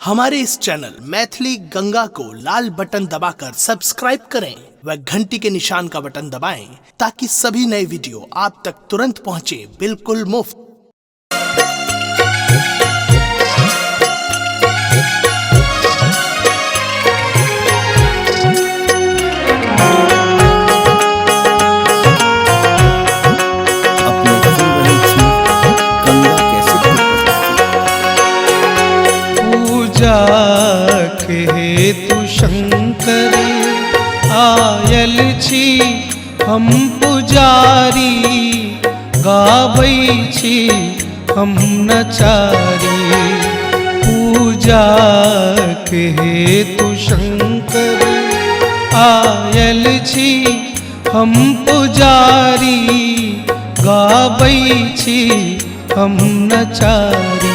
हमारे इस चैनल मैथिली गंगा को लाल बटन दबाकर सब्सक्राइब करें व घंटी के निशान का बटन दबाएं ताकि सभी नए वीडियो आप तक तुरंत पहुंचे बिल्कुल मुफ्त। के हेतु शंकर आयल छी हम पुजारी, गाबै छी हम नचारी। पूजा के हेतु शंकर आयल छी हम पुजारी, गाबै छी हम नचारी।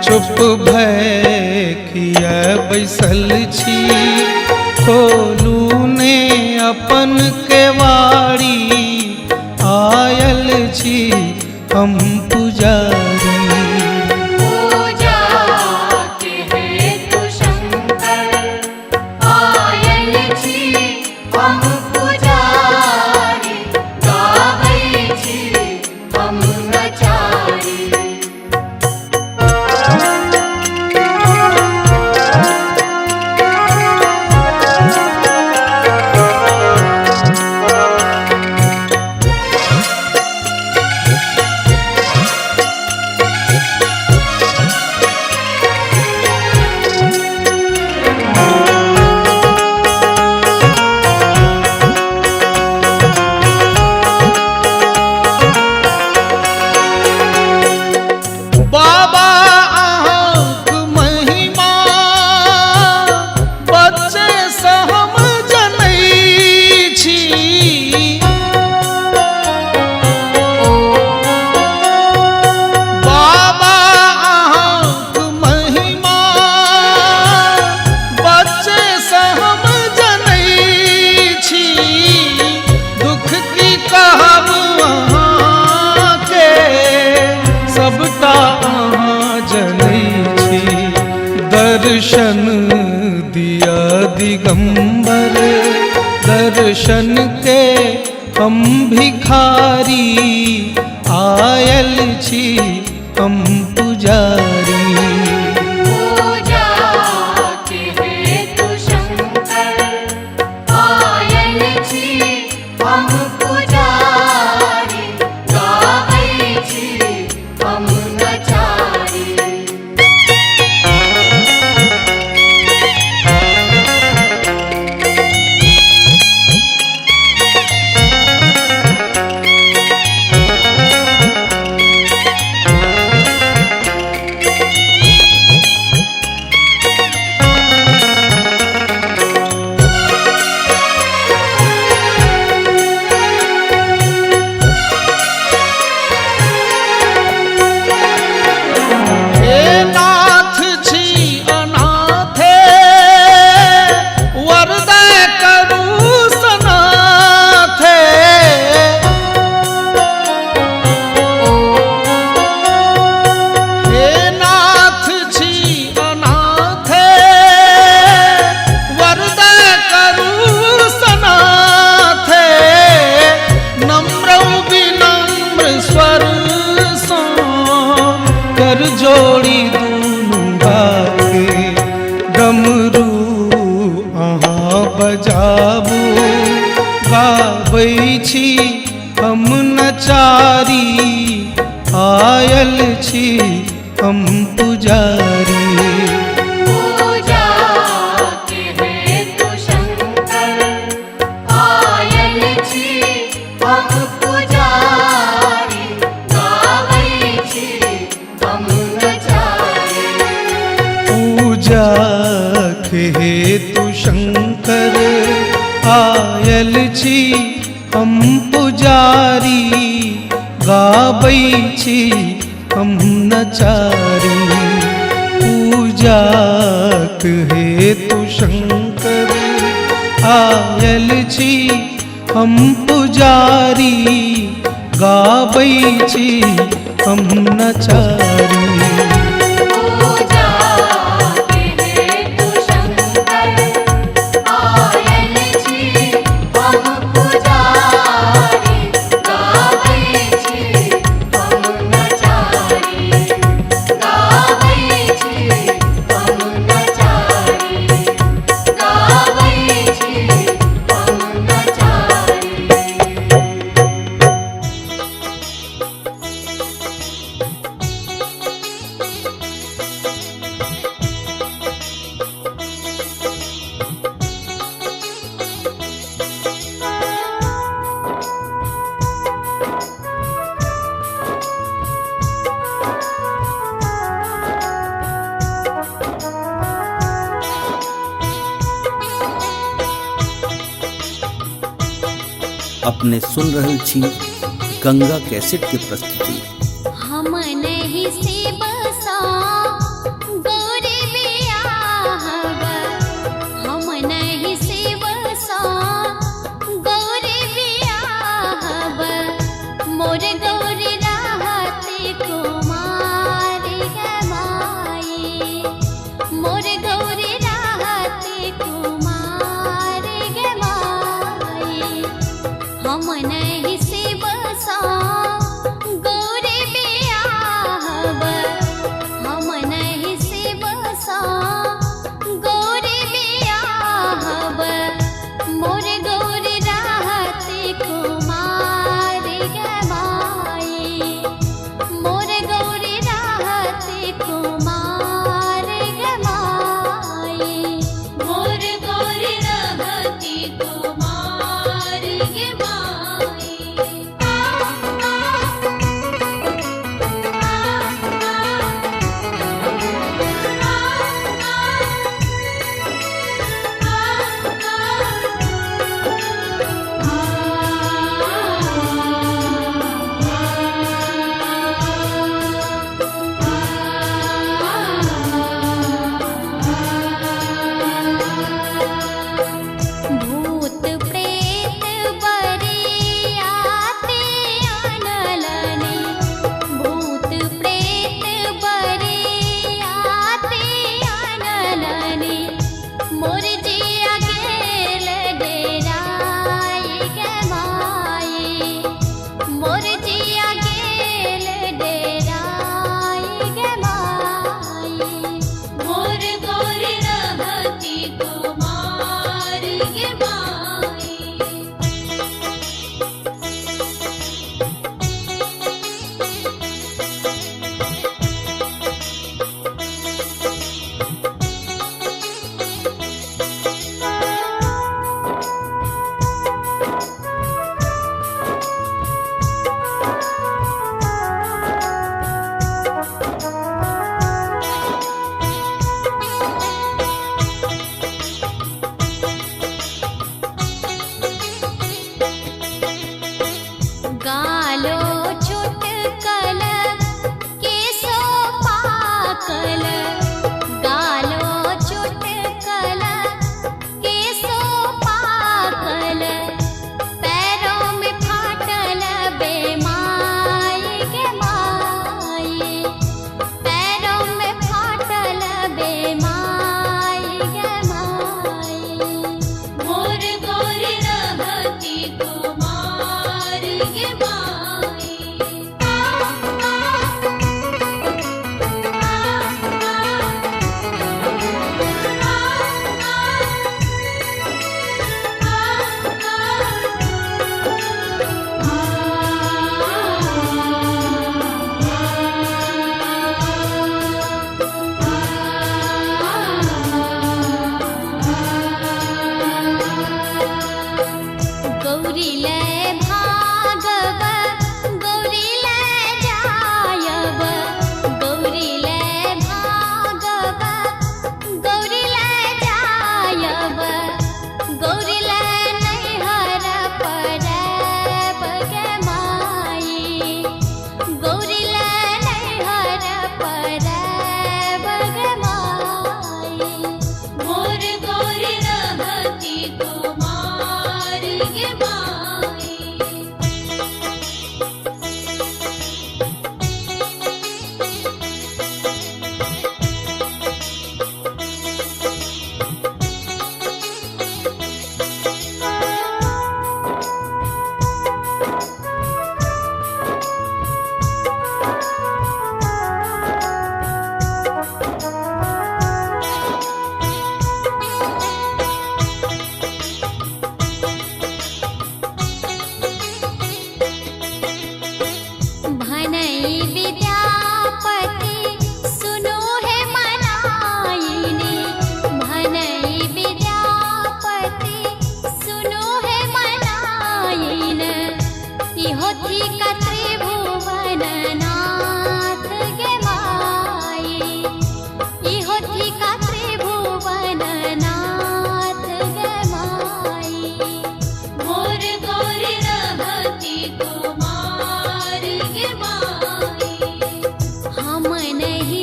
चुप भय किया बैसल छी, खोलू ने अपन केवाड़ी, आयल छी हम पुजारी। दर्शन दिया दिगंबर, दर्शन के हम भिखारी, आयल छी हम पुजारी। जोड़ी दूनु गाके डमरू अहाँ बजाबू गाबै छी हम नचारी आयल छी हम पुजारी पूजा के हेतु शंकर आयल छी हम पुजारी गाबै छी हम नचारी पूजा के हेतु शंकर आयल छी हम पुजारी गाबै छी हम नचारी पूजा के हेतु शंकर आयल छी हम पुजारी गाबै छी हम नचारी पूजा के हेतु शंकर आयल छी हम पुजारी गाबै छी हम नचारी गाबै छी हम नचारी गाबै छी हम नचारी अपने सुन रहल छी गंगा कैसेट के प्रस्तुति। हम नहीं से बसा गौरी बियाहब हम नहीं से बसा गौरी बियाहब मोर गौरी रहते कुमार गमाई मोर गौरी रहते कुमार गमाई हम नहीं से बसा गौरी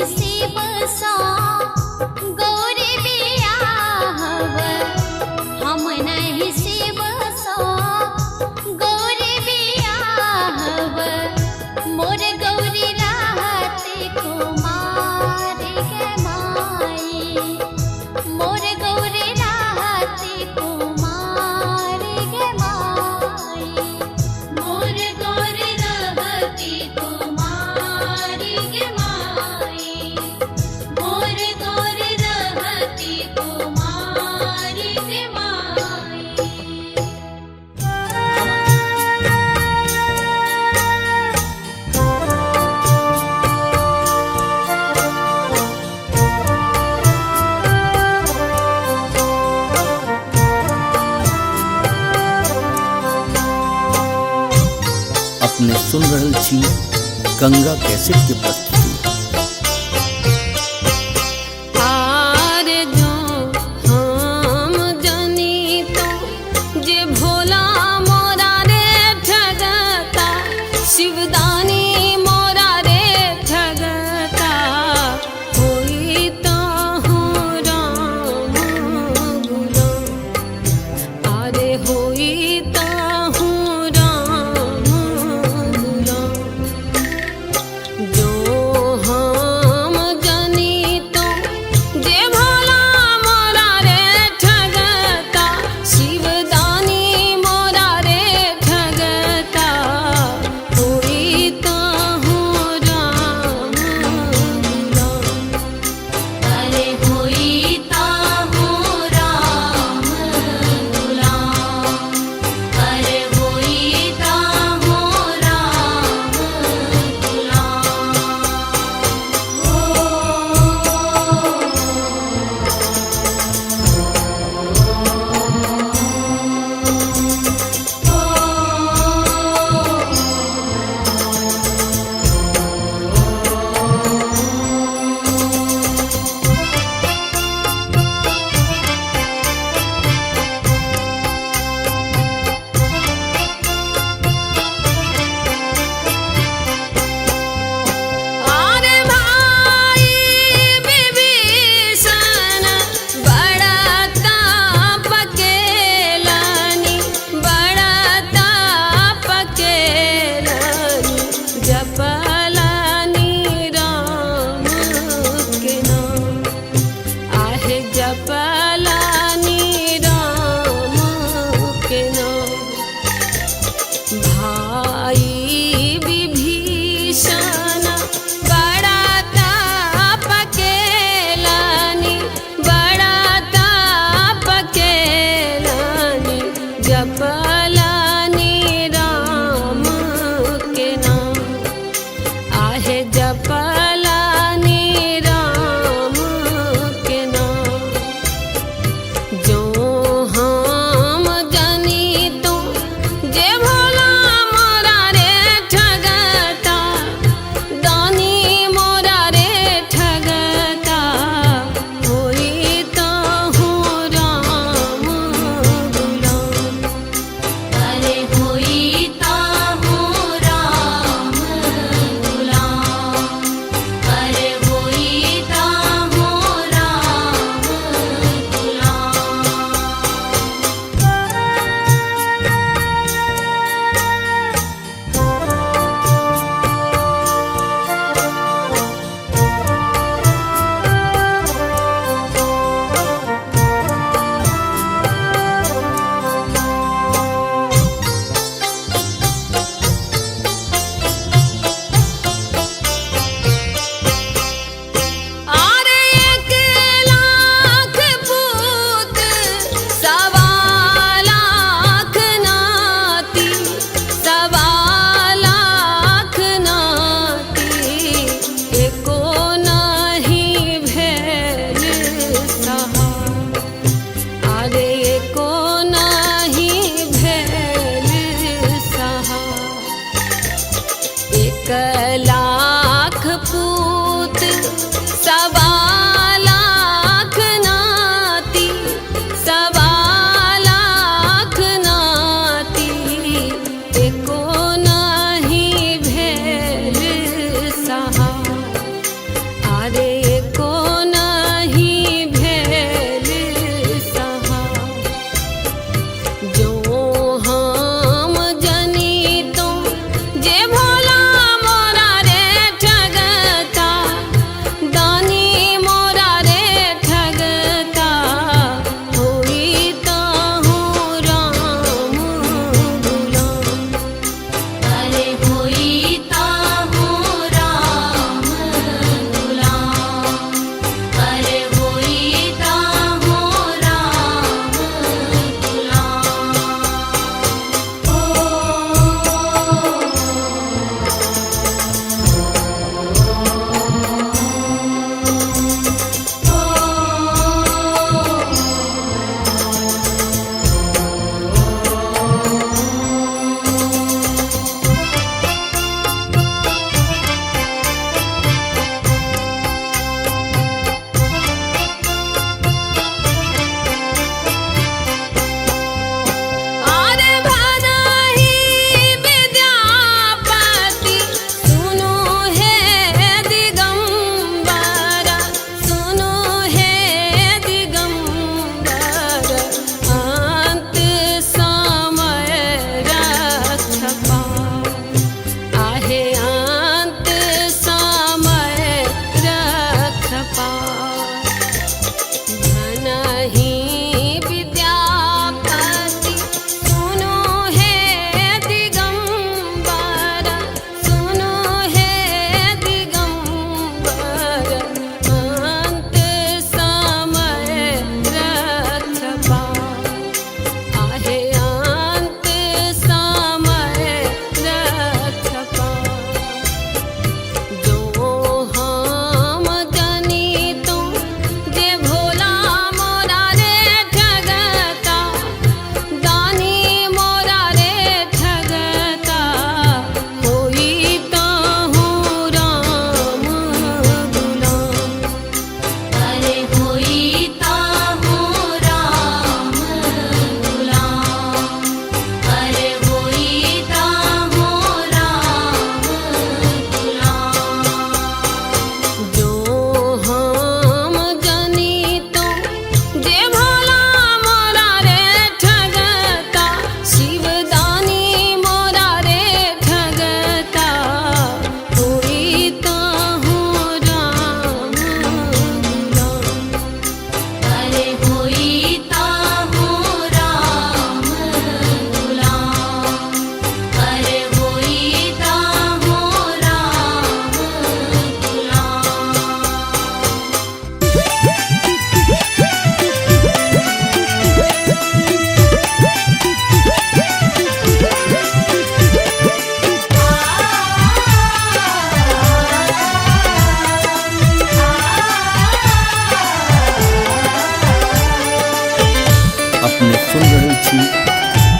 नहीं से बसा गौरी बियाहव हम नहीं से बसा गौरी बियाहव मोर गौरी राहत कुमार के माई मोर गौरी राहत कुमार के माई मोर गौरी रहती कुमार के माई मोर गौरी रहती कुमार के माई। अपने सुन रहल छी गंगा कैसेट के प्रस्तुति। आर जो हम जनी तो जे भोला मोरा रे ठगता शिवदानी मोरा रे ठगता होई तो हूँ राम गुलाम अरे होई तो हूँ राम गुलाम जो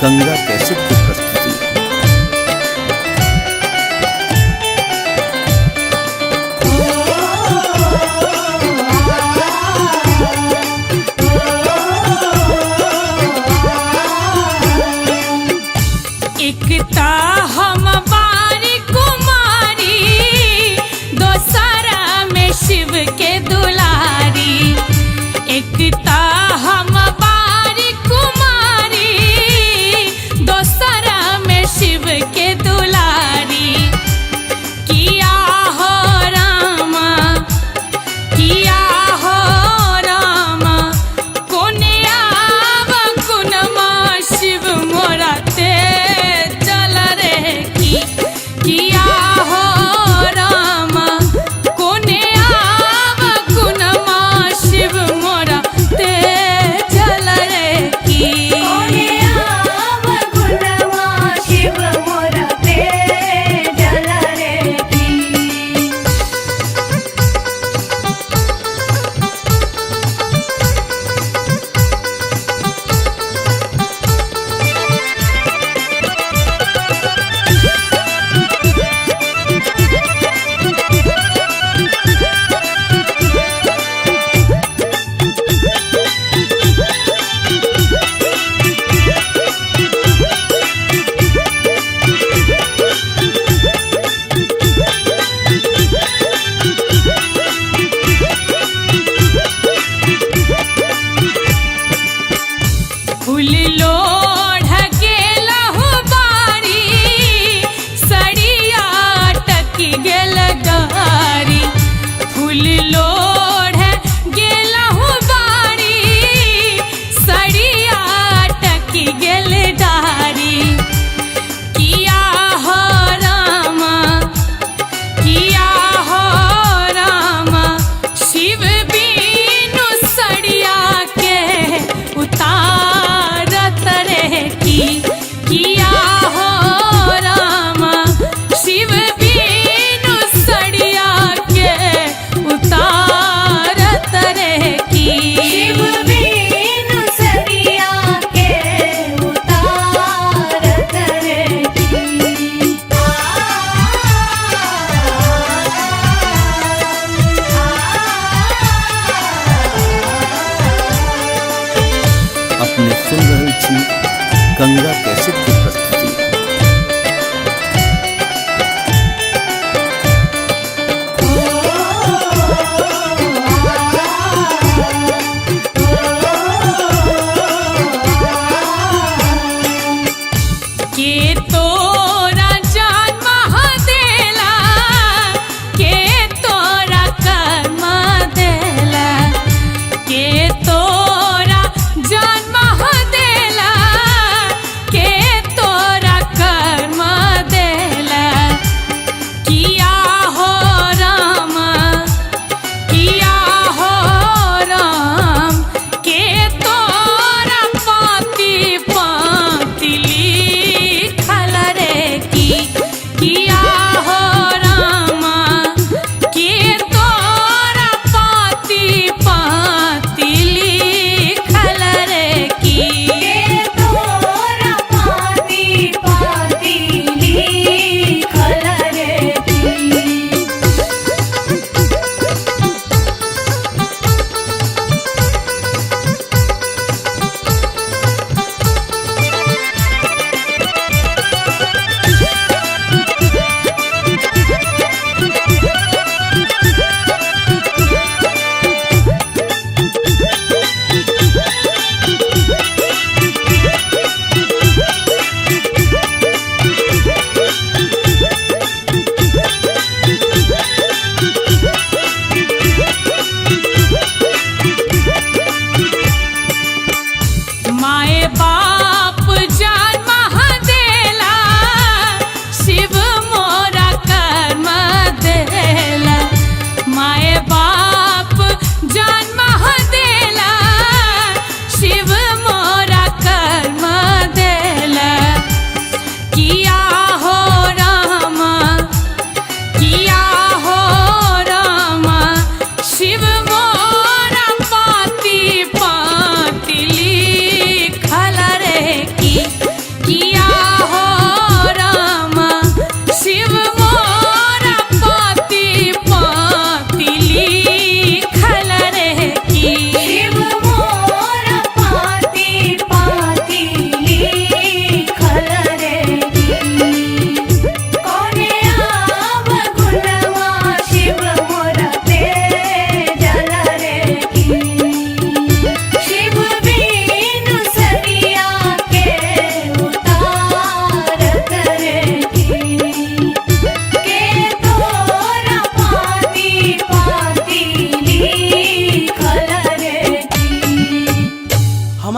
गंगा कैसेट की प्रस्तुति। एकता हम बारी कुमारी, दोसरा में शिव के दुलारी। एकता हम बारी कुमारी, दोसरा में शिव के दुलारी। किया हो रामा, किया हो रामा, कोने आव कुनमा शिव मोरा ते चल रे की। किया हो रामा, कोने आव कुनमा शिव मोरा ते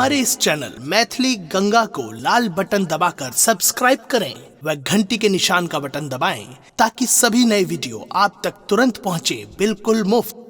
हमारे इस चैनल मैथिली गंगा को लाल बटन दबाकर सब्सक्राइब करें व घंटी के निशान का बटन दबाएं ताकि सभी नए वीडियो आप तक तुरंत पहुंचे बिल्कुल मुफ्त।